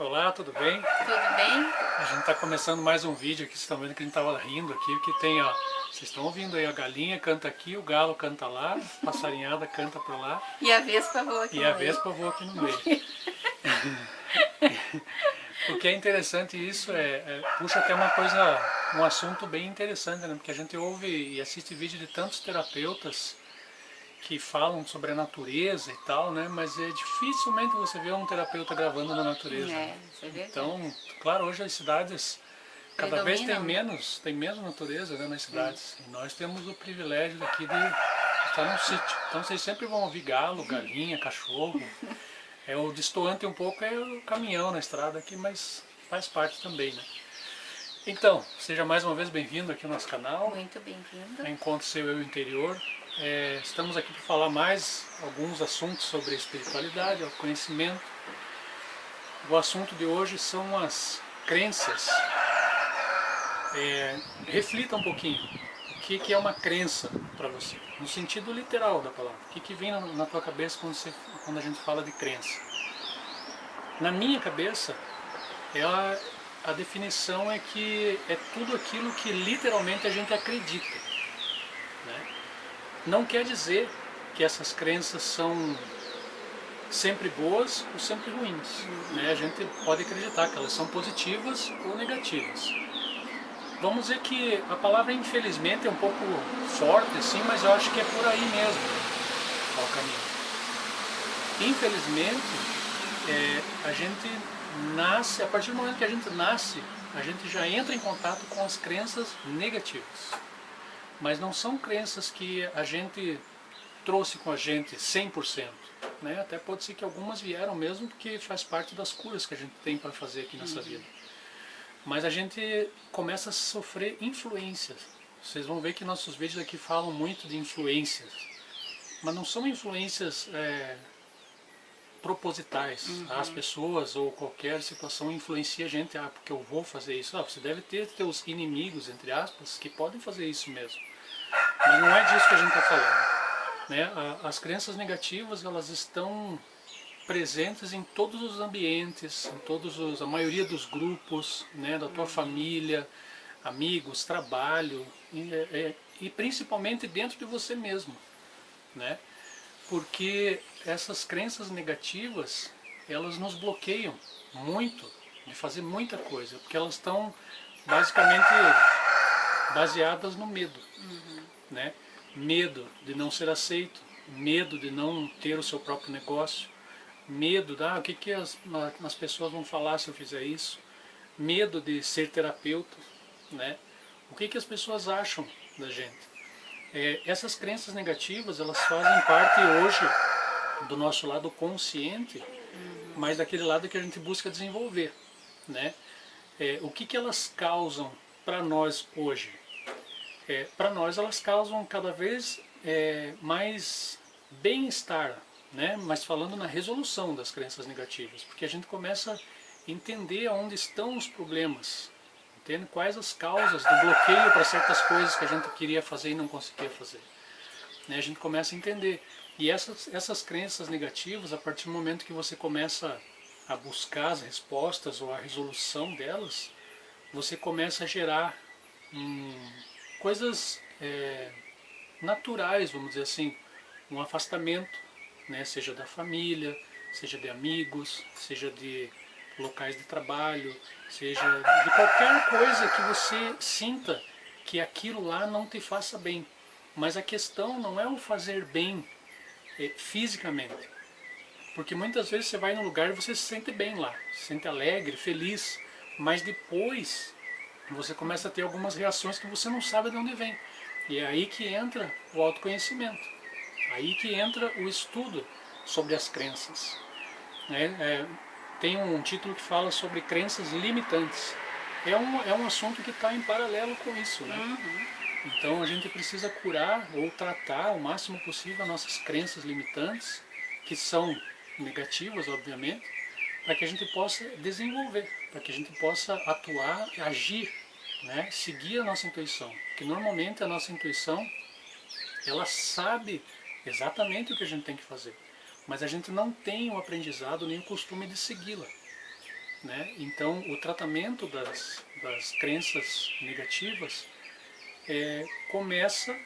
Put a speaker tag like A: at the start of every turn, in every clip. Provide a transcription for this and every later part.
A: olá, tudo bem?
B: Tudo bem?
A: A gente está começando mais um vídeo aqui, vocês estão vendo que a gente estava rindo aqui, porque tem, ó, vocês estão ouvindo aí, a galinha canta aqui, o galo canta lá, a passarinhada canta para lá
B: E a vespa voa aqui
A: e
B: no
A: a
B: meio.
A: vespa voa aqui no meio. O que é interessante isso puxa até uma coisa, um assunto bem interessante, né? Porque a gente ouve e assiste vídeo de tantos terapeutas que falam sobre a natureza e tal, né? Mas dificilmente você vê um terapeuta gravando na natureza.
B: Isso é verdade.
A: Então, claro, hoje as cidades cada vez
B: Predominam.
A: tem menos natureza, né, nas cidades. E nós temos o privilégio daqui de estar num sítio. Então vocês sempre vão ouvir galo, galinha, cachorro. O destoante um pouco é o caminhão na estrada aqui, mas faz parte também, né? Então, seja mais uma vez bem-vindo aqui ao nosso canal.
B: Muito bem-vindo.
A: Encontro Seu Eu Interior. Estamos aqui para falar mais alguns assuntos sobre espiritualidade, autoconhecimento. O assunto de hoje são as crenças. Reflita um pouquinho. O que é uma crença para você? No sentido literal da palavra. O que vem na tua cabeça quando a gente fala de crença? Na minha cabeça, a definição é que é tudo aquilo que literalmente a gente acredita. Né? Não quer dizer que essas crenças são sempre boas ou sempre ruins. Né? A gente pode acreditar que elas são positivas ou negativas. Vamos dizer que a palavra infelizmente é um pouco forte, assim, mas eu acho que é por aí mesmo o caminho. Infelizmente, a gente nasce, a partir do momento que a gente nasce, a gente já entra em contato com as crenças negativas. Mas não são crenças que a gente trouxe com a gente 100%. Né? Até pode ser que algumas vieram mesmo, porque faz parte das curas que a gente tem para fazer aqui nessa vida. Mas a gente começa a sofrer influências. Vocês vão ver que nossos vídeos aqui falam muito de influências. Mas não são influências propositais. As pessoas ou qualquer situação influencia a gente. Porque eu vou fazer isso. Você deve ter teus inimigos, entre aspas, que podem fazer isso mesmo. Mas não é disso que a gente está falando. Né? As crenças negativas, elas estão presentes em todos os ambientes, a maioria dos grupos, né, da tua família, amigos, trabalho e principalmente dentro de você mesmo, né? Porque essas crenças negativas, elas nos bloqueiam muito de fazer muita coisa, porque elas estão basicamente baseadas no medo, né? Medo de não ser aceito, medo de não ter o seu próprio negócio, medo o que as pessoas vão falar se eu fizer isso, medo de ser terapeuta, né? O que as pessoas acham da gente. Essas crenças negativas, elas fazem parte hoje do nosso lado consciente, mas daquele lado que a gente busca desenvolver, né? O que elas causam para nós hoje? Para nós elas causam cada vez mais bem-estar, né? Mas falando na resolução das crenças negativas, porque a gente começa a entender onde estão os problemas, entende? Quais as causas do bloqueio para certas coisas que a gente queria fazer e não conseguia fazer. Né? A gente começa a entender. E essas crenças negativas, a partir do momento que você começa a buscar as respostas ou a resolução delas, você começa a gerar coisas naturais, vamos dizer assim, um afastamento, né? Seja da família, seja de amigos, seja de locais de trabalho, seja de qualquer coisa que você sinta que aquilo lá não te faça bem. Mas a questão não é o fazer bem fisicamente, porque muitas vezes você vai num lugar e você se sente bem lá, se sente alegre, feliz, mas depois você começa a ter algumas reações que você não sabe de onde vem. E é aí que entra o autoconhecimento, aí que entra o estudo sobre as crenças. Tem um título que fala sobre crenças limitantes. É um assunto que está em paralelo com isso, né? Então a gente precisa curar ou tratar o máximo possível as nossas crenças limitantes, que são negativas, obviamente, para que a gente possa desenvolver, para que a gente possa atuar, agir, né? Seguir a nossa intuição. Porque normalmente a nossa intuição, ela sabe exatamente o que a gente tem que fazer, mas a gente não tem o aprendizado nem o costume de segui-la. né? Então, o tratamento das crenças negativas começa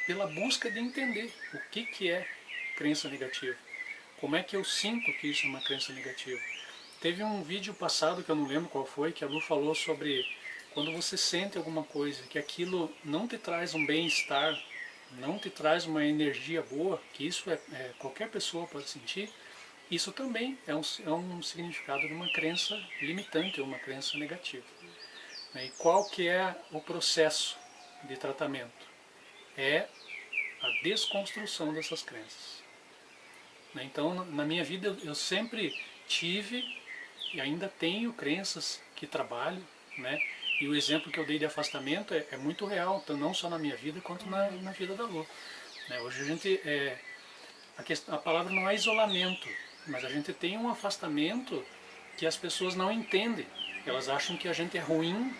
A: pela busca de entender o que é crença negativa. Como é que eu sinto que isso é uma crença negativa? Teve um vídeo passado, que eu não lembro qual foi, que a Lu falou sobre quando você sente alguma coisa, que aquilo não te traz um bem-estar, não te traz uma energia boa, que isso qualquer pessoa pode sentir, isso também é um significado de uma crença limitante, uma crença negativa. E qual que é o processo de tratamento? É a desconstrução dessas crenças. Então, na minha vida, eu sempre tive e ainda tenho crenças que trabalho, né? E o exemplo que eu dei de afastamento é muito real, então, não só na minha vida, quanto na vida da Lu. Hoje a gente, a palavra não é isolamento, mas a gente tem um afastamento que as pessoas não entendem. Elas acham que a gente é ruim,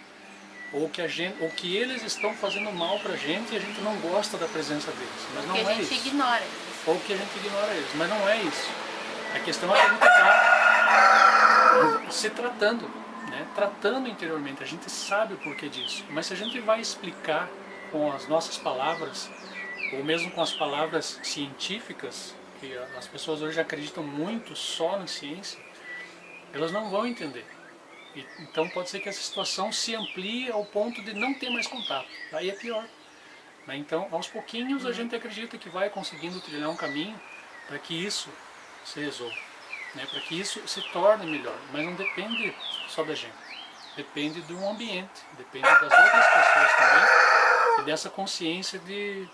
A: ou que eles estão fazendo mal pra gente e a gente não gosta da presença deles. Mas não é isso.
B: Ou que a gente ignora eles.
A: Ou que a gente ignora eles, mas não é isso. A questão é que a gente está se tratando, né? Tratando interiormente. A gente sabe o porquê disso. Mas se a gente vai explicar com as nossas palavras, ou mesmo com as palavras científicas, que as pessoas hoje acreditam muito só na ciência, elas não vão entender. Então pode ser que essa situação se amplie ao ponto de não ter mais contato. Aí é pior. Então, aos pouquinhos, a gente acredita que vai conseguindo trilhar um caminho para que isso se resolva, né? Para que isso se torne melhor. Mas não depende só da gente. Depende do ambiente, depende das outras pessoas também e dessa consciência de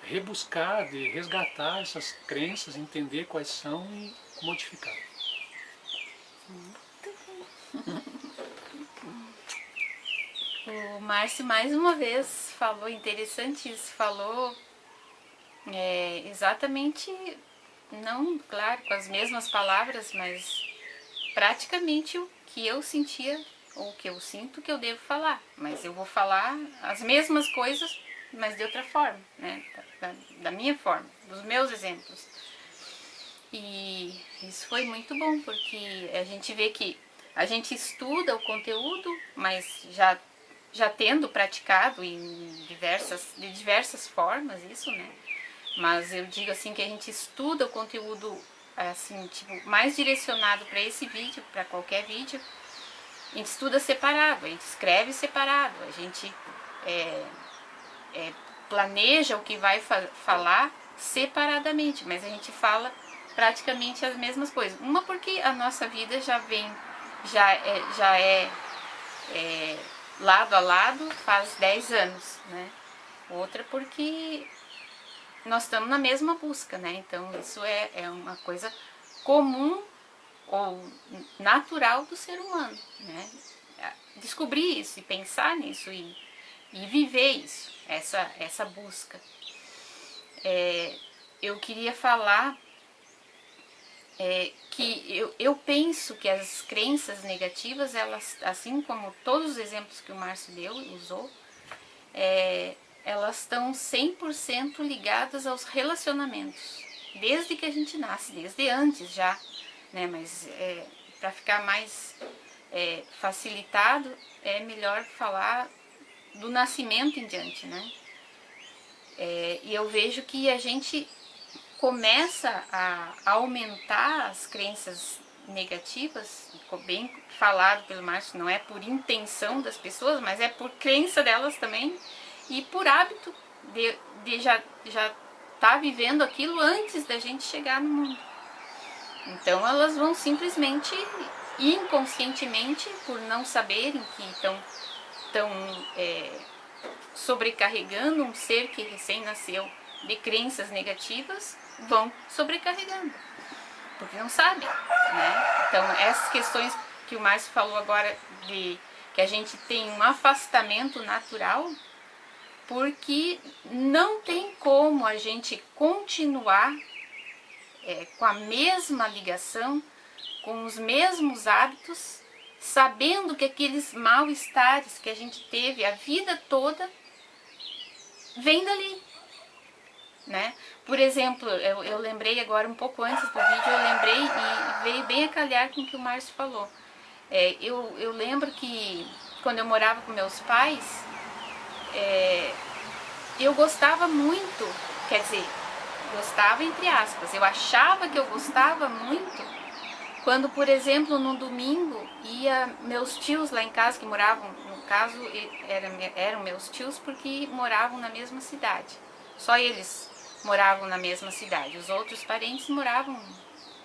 A: rebuscar, de resgatar essas crenças, entender quais são e modificar.
B: O Márcio mais uma vez falou, interessante isso, falou exatamente, não, claro, com as mesmas palavras, mas praticamente o que eu sentia, ou o que eu sinto que eu devo falar. Mas eu vou falar as mesmas coisas, mas de outra forma, né? Da minha forma, dos meus exemplos. E isso foi muito bom, porque a gente vê que a gente estuda o conteúdo, mas já tendo praticado de diversas formas isso, né? Mas eu digo assim que a gente estuda o conteúdo assim, tipo, mais direcionado para esse vídeo, para qualquer vídeo. A gente estuda separado, a gente escreve separado, a gente planeja o que vai falar separadamente, mas a gente fala praticamente as mesmas coisas. Uma porque a nossa vida já é lado a lado faz 10 anos, né? Outra porque nós estamos na mesma busca, né? Então isso é uma coisa comum ou natural do ser humano, né? Descobrir isso e pensar nisso e viver isso, essa busca. Eu queria falar que eu penso que as crenças negativas, elas, assim como todos os exemplos que o Márcio usou, elas estão 100% ligadas aos relacionamentos, desde que a gente nasce, desde antes já, né? Mas para ficar mais facilitado, é melhor falar do nascimento em diante, né? E eu vejo que a gente começa a aumentar as crenças negativas, ficou bem falado pelo Márcio, não é por intenção das pessoas, mas é por crença delas também e por hábito de já estar vivendo aquilo antes da gente chegar no mundo. Então elas vão simplesmente, inconscientemente, por não saberem que estão sobrecarregando um ser que recém nasceu de crenças negativas, vão sobrecarregando, porque não sabem, né? Então essas questões que o Márcio falou agora, de que a gente tem um afastamento natural, porque não tem como a gente continuar com a mesma ligação, com os mesmos hábitos, sabendo que aqueles mal-estares que a gente teve a vida toda vem dali. né? Por exemplo, eu lembrei agora, um pouco antes do vídeo, eu lembrei e veio bem a calhar com o que o Márcio falou. Eu lembro que quando eu morava com meus pais, eu gostava muito, quer dizer, gostava entre aspas, eu achava que eu gostava muito quando, por exemplo, no domingo ia meus tios lá em casa, que moravam, no caso, eram meus tios porque moravam na mesma cidade. Só eles moravam na mesma cidade, os outros parentes moravam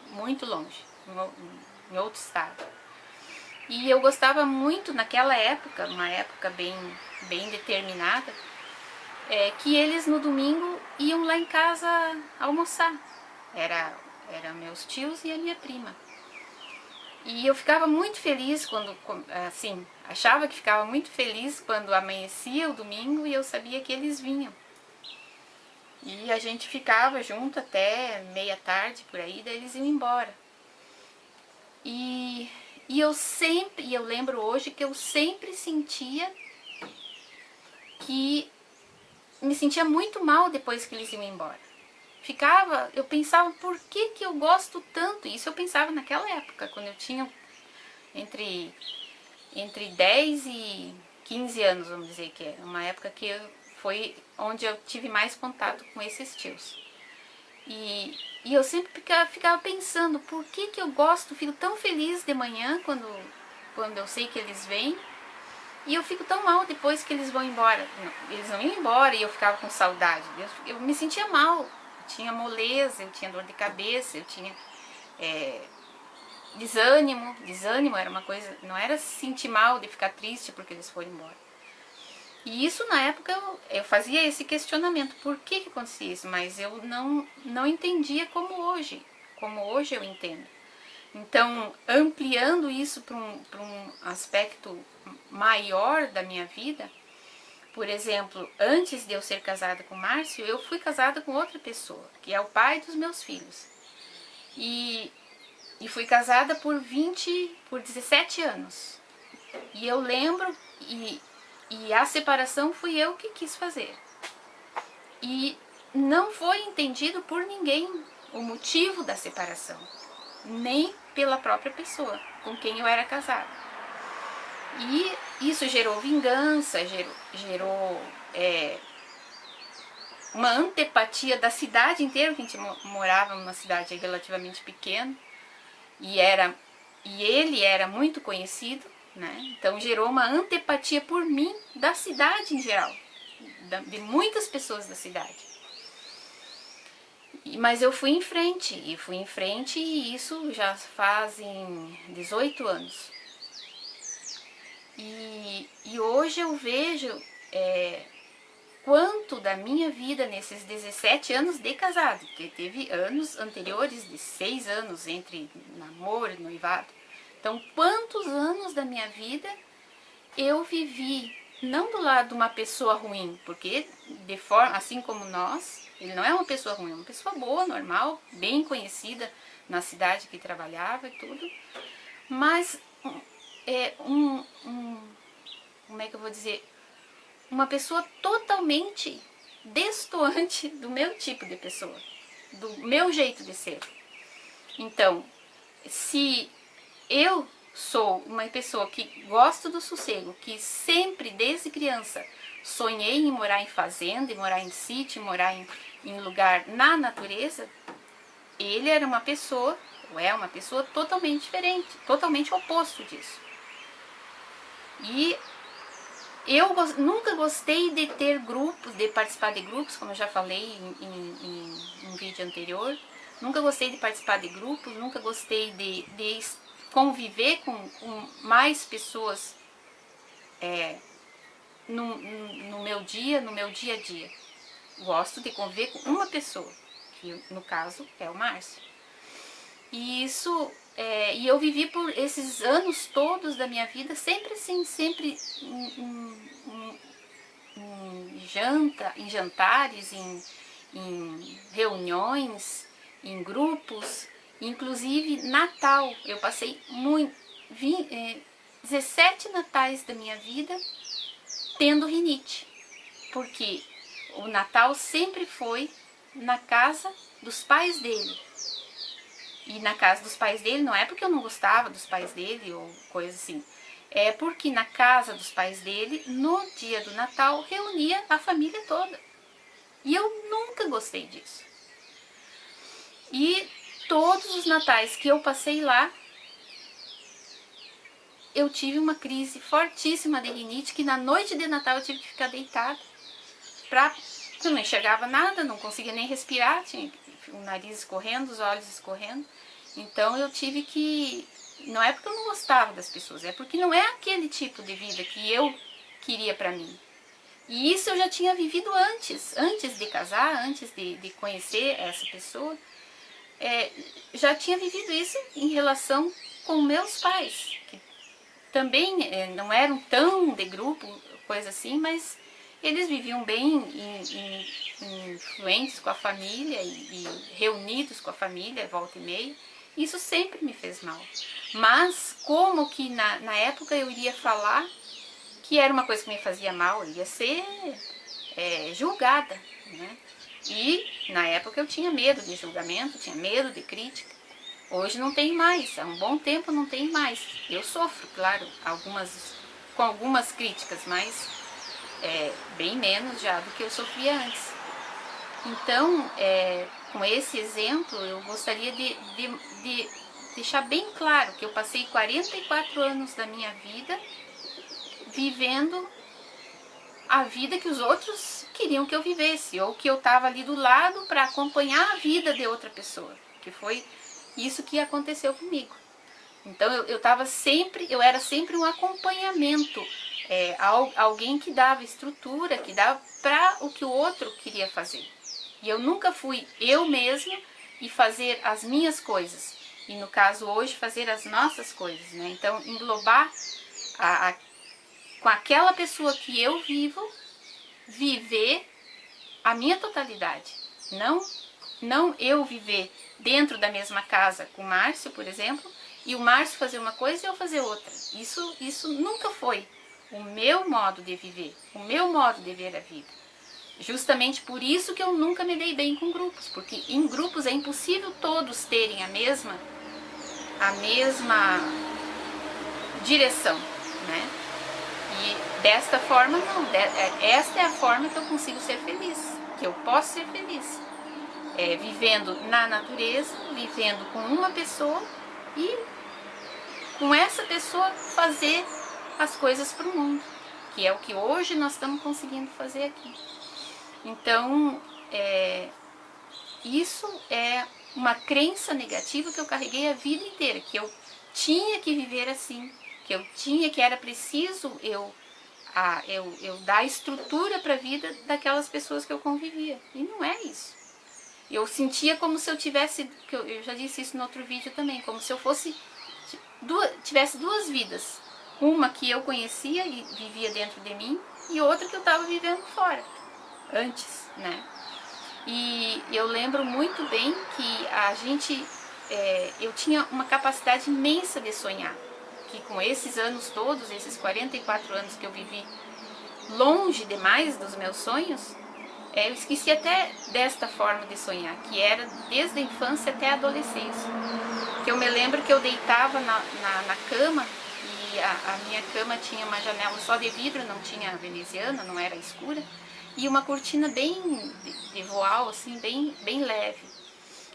B: muito longe, em outro estado. E eu gostava muito naquela época, uma época bem determinada, que eles no domingo iam lá em casa almoçar. Era meus tios e a minha prima. E eu ficava muito feliz quando, assim, achava que ficava muito feliz quando amanhecia o domingo e eu sabia que eles vinham. E a gente ficava junto até meia tarde por aí, daí eles iam embora. E eu lembro hoje que eu sempre sentia que me sentia muito mal depois que eles iam embora. Eu pensava, por que eu gosto tanto? Isso eu pensava naquela época, quando eu tinha entre 10 e 15 anos, vamos dizer, que é uma época que foi onde eu tive mais contato com esses tios. E eu sempre ficava pensando, por que eu gosto, fico tão feliz de manhã quando eu sei que eles vêm, e eu fico tão mal depois que eles vão embora. Eles não iam embora e eu ficava com saudade. Eu me sentia mal, eu tinha moleza, eu tinha dor de cabeça, eu tinha desânimo. Desânimo era uma coisa, não era se sentir mal de ficar triste porque eles foram embora. E isso na época eu fazia esse questionamento, por que acontecia isso? Mas eu não entendia como hoje eu entendo. Então, ampliando isso para um aspecto maior da minha vida, por exemplo, antes de eu ser casada com o Márcio, eu fui casada com outra pessoa, que é o pai dos meus filhos. E fui casada por 17 anos. E eu lembro, e a separação fui eu que quis fazer. E não foi entendido por ninguém o motivo da separação, nem pela própria pessoa com quem eu era casada. E isso gerou vingança, gerou uma antipatia da cidade inteira, que a gente morava numa cidade relativamente pequena, e ele era muito conhecido, né? Então gerou uma antipatia por mim da cidade em geral, de muitas pessoas da cidade. Mas eu fui em frente, e isso já fazem 18 anos. E hoje eu vejo quanto da minha vida nesses 17 anos de casado, porque teve anos anteriores de 6 anos entre namoro e noivado. Então, quantos anos da minha vida eu vivi, não do lado de uma pessoa ruim, porque de forma, assim como nós, ele não é uma pessoa ruim, é uma pessoa boa, normal, bem conhecida na cidade que trabalhava e tudo, mas como é que eu vou dizer, uma pessoa totalmente destoante do meu tipo de pessoa, do meu jeito de ser. Então, se eu sou uma pessoa que gosto do sossego, que sempre, desde criança, sonhei em morar em fazenda, em morar em sítio, em morar em lugar na natureza, ele era uma pessoa, ou é uma pessoa totalmente diferente, totalmente oposto disso. E eu nunca gostei de ter grupos, de participar de grupos, como eu já falei em um vídeo anterior. Nunca gostei de participar de grupos, nunca gostei de conviver com mais pessoas no meu dia a dia. Gosto de conviver com uma pessoa, que no caso é o Márcio. E isso, e eu vivi por esses anos todos da minha vida sempre assim, sempre em jantares, em reuniões, em grupos, inclusive Natal. Eu passei 17 natais da minha vida tendo rinite, porque o Natal sempre foi na casa dos pais dele. E na casa dos pais dele não é porque eu não gostava dos pais dele ou coisa assim. É porque na casa dos pais dele, no dia do Natal, reunia a família toda. E eu nunca gostei disso. E todos os natais que eu passei lá, eu tive uma crise fortíssima de rinite, que na noite de Natal eu tive que ficar deitada. Eu não enxergava nada, não conseguia nem respirar, tinha o nariz escorrendo, os olhos escorrendo. Então eu tive que... Não é porque eu não gostava das pessoas, é porque não é aquele tipo de vida que eu queria pra mim. E isso eu já tinha vivido antes de casar, antes de conhecer essa pessoa. Já tinha vivido isso em relação com meus pais, que também não eram tão de grupo, coisa assim, mas eles viviam bem, influentes com a família e reunidos com a família, volta e meia. Isso sempre me fez mal. Mas como que na época eu iria falar que era uma coisa que me fazia mal, eu ia ser julgada, né? E na época eu tinha medo de julgamento, tinha medo de crítica. Hoje não tem mais, há um bom tempo não tem mais. Eu sofro, claro, com algumas críticas, mas bem menos já do que eu sofria antes. Então, com esse exemplo, eu gostaria de deixar bem claro que eu passei 44 anos da minha vida vivendo a vida que os outros queriam que eu vivesse, ou que eu estava ali do lado para acompanhar a vida de outra pessoa, que foi isso que aconteceu comigo. Então eu era sempre um acompanhamento, alguém que dava estrutura, que dava para o que o outro queria fazer. E eu nunca fui eu mesma e fazer as minhas coisas. E no caso hoje, fazer as nossas coisas, né? Então englobar com aquela pessoa que eu vivo, viver a minha totalidade. Não eu viver dentro da mesma casa com o Márcio, por exemplo, e o Márcio fazer uma coisa e eu fazer outra. Isso nunca foi o meu modo de viver, o meu modo de ver a vida. Justamente por isso que eu nunca me dei bem com grupos, porque em grupos é impossível todos terem a mesma direção, né? E desta forma não, esta é a forma que eu consigo ser feliz, que eu posso ser feliz. Vivendo na natureza, vivendo com uma pessoa e com essa pessoa fazer as coisas para o mundo, que é o que hoje nós estamos conseguindo fazer aqui. Então, isso é uma crença negativa que eu carreguei a vida inteira, que eu tinha que viver assim, que era preciso eu dar estrutura para a vida daquelas pessoas que eu convivia. E não é isso. Eu sentia como se eu tivesse, eu já disse isso no outro vídeo também, como se eu tivesse duas vidas. Uma que eu conhecia e vivia dentro de mim, e outra que eu estava vivendo fora, antes, né? E eu lembro muito bem que eu tinha uma capacidade imensa de sonhar, que com esses anos todos, esses 44 anos que eu vivi longe demais dos meus sonhos, eu esqueci até desta forma de sonhar, que era desde a infância até a adolescência. Que eu me lembro que eu deitava na cama, e a minha cama tinha uma janela só de vidro, não tinha veneziana, não era escura, e uma cortina bem de voal, assim, bem leve.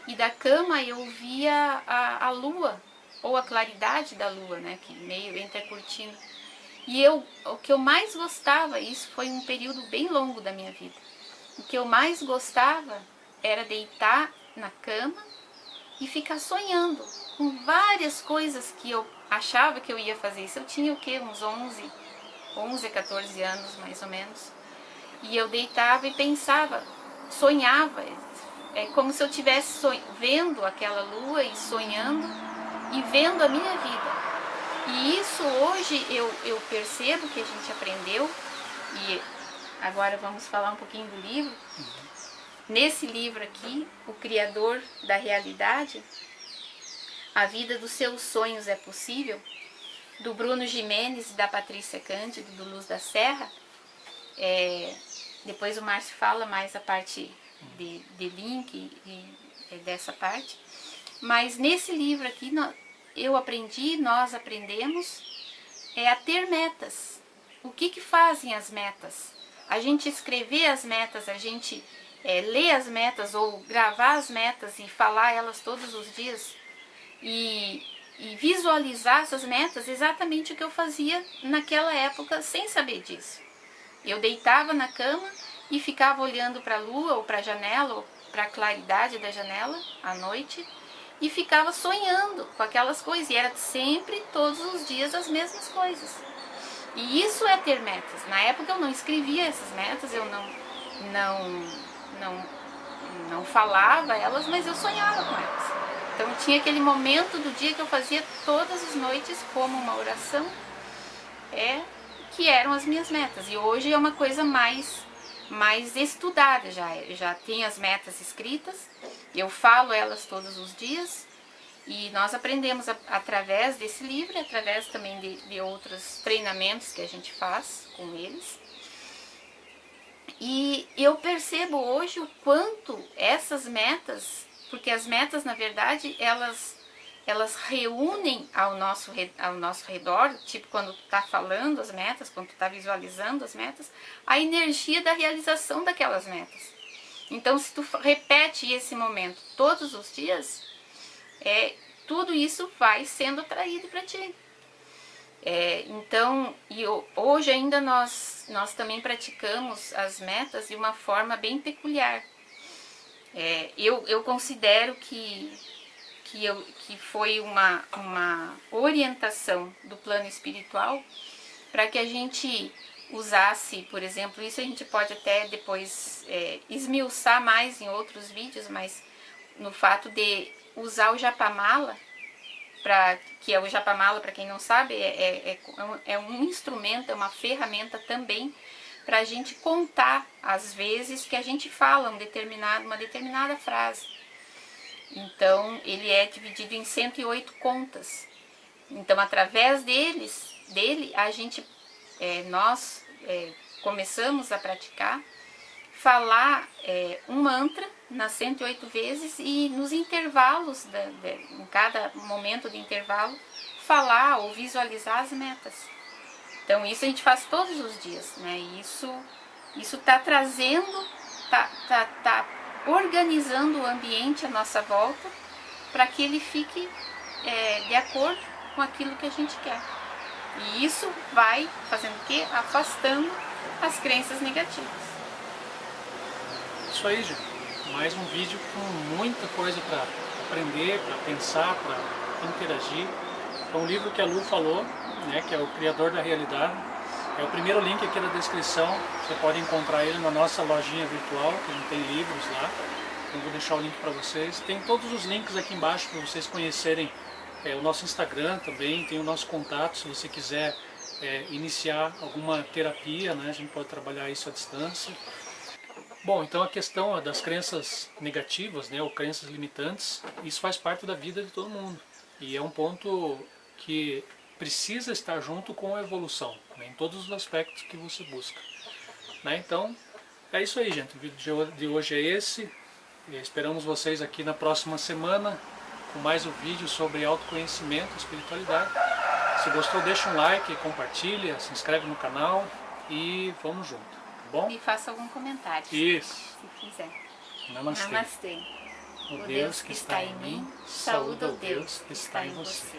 B: E da cama eu via a lua, ou a claridade da lua, né, que meio entre a cortina. E o que eu mais gostava, isso foi um período bem longo da minha vida, o que eu mais gostava era deitar na cama e ficar sonhando com várias coisas que eu achava que eu ia fazer. Isso eu tinha o quê? Uns 11, 14 anos mais ou menos. E eu deitava e pensava, sonhava. É como se eu estivesse vendo aquela lua e sonhando e vendo a minha vida. E isso hoje eu percebo que a gente aprendeu, e agora vamos falar um pouquinho do livro. Nesse livro aqui, O Criador da Realidade, A Vida dos Seus Sonhos é Possível, do Bruno Gimenez e da Patrícia Cândido, do Luz da Serra. Depois o Márcio fala mais a parte de link e dessa parte. Mas nesse livro aqui nós aprendemos a ter metas. O que fazem as metas? A gente escrever as metas, a gente ler as metas ou gravar as metas e falar elas todos os dias e visualizar essas metas, exatamente o que eu fazia naquela época sem saber disso. Eu deitava na cama e ficava olhando para a lua ou para a janela ou para a claridade da janela à noite e ficava sonhando com aquelas coisas, e era sempre, todos os dias, as mesmas coisas. E isso é ter metas. Na época eu não escrevia essas metas, eu não falava elas, mas eu sonhava com elas. Então tinha aquele momento do dia que eu fazia todas as noites como uma oração, que eram as minhas metas. E hoje é uma coisa mais estudada, já tem as metas escritas, eu falo elas todos os dias, e nós aprendemos através desse livro, através também de outros treinamentos que a gente faz com eles. E eu percebo hoje o quanto essas metas, porque as metas, na verdade, elas reúnem ao nosso redor, tipo quando tu está falando as metas, quando tu está visualizando as metas, a energia da realização daquelas metas. Então, se tu repete esse momento todos os dias, tudo isso vai sendo atraído para ti. Então, hoje ainda nós também praticamos as metas de uma forma bem peculiar. Eu considero que foi uma orientação do plano espiritual para que a gente usasse, por exemplo, isso a gente pode até depois esmiuçar mais em outros vídeos, mas no fato de usar o japamala, que é o japamala, para quem não sabe, é um instrumento, é uma ferramenta também para a gente contar as vezes que a gente fala uma determinada frase. Então, ele é dividido em 108 contas. Então, através dele, nós começamos a praticar, falar um mantra nas 108 vezes e nos intervalos, em cada momento de intervalo, falar ou visualizar as metas. Então, isso a gente faz todos os dias, né? E isso está trazendo, está organizando o ambiente à nossa volta para que ele fique de acordo com aquilo que a gente quer. E isso vai fazendo o quê? Afastando as crenças negativas.
A: Isso aí, gente. Mais um vídeo com muita coisa para aprender, para pensar, para interagir. É um livro que a Lu falou, né, que é o Criador da Realidade. É o primeiro link aqui na descrição. Você pode encontrar ele na nossa lojinha virtual, que a gente tem livros lá. Eu vou deixar o link para vocês. Tem todos os links aqui embaixo para vocês conhecerem o nosso Instagram também. Tem o nosso contato, se você quiser iniciar alguma terapia, né, a gente pode trabalhar isso à distância. Bom, então a questão das crenças negativas, né, ou crenças limitantes, isso faz parte da vida de todo mundo. E é um ponto que precisa estar junto com a evolução, né, em todos os aspectos que você busca. Né? Então, é isso aí, gente. O vídeo de hoje é esse. E esperamos vocês aqui na próxima semana com mais um vídeo sobre autoconhecimento e espiritualidade. Se gostou, deixa um like, compartilha, se inscreve no canal e vamos junto, tá bom?
B: E faça algum comentário.
A: Isso.
B: Se quiser.
A: Namastê.
B: Namastê.
A: O Deus que está em mim, saúda o Deus que está em você.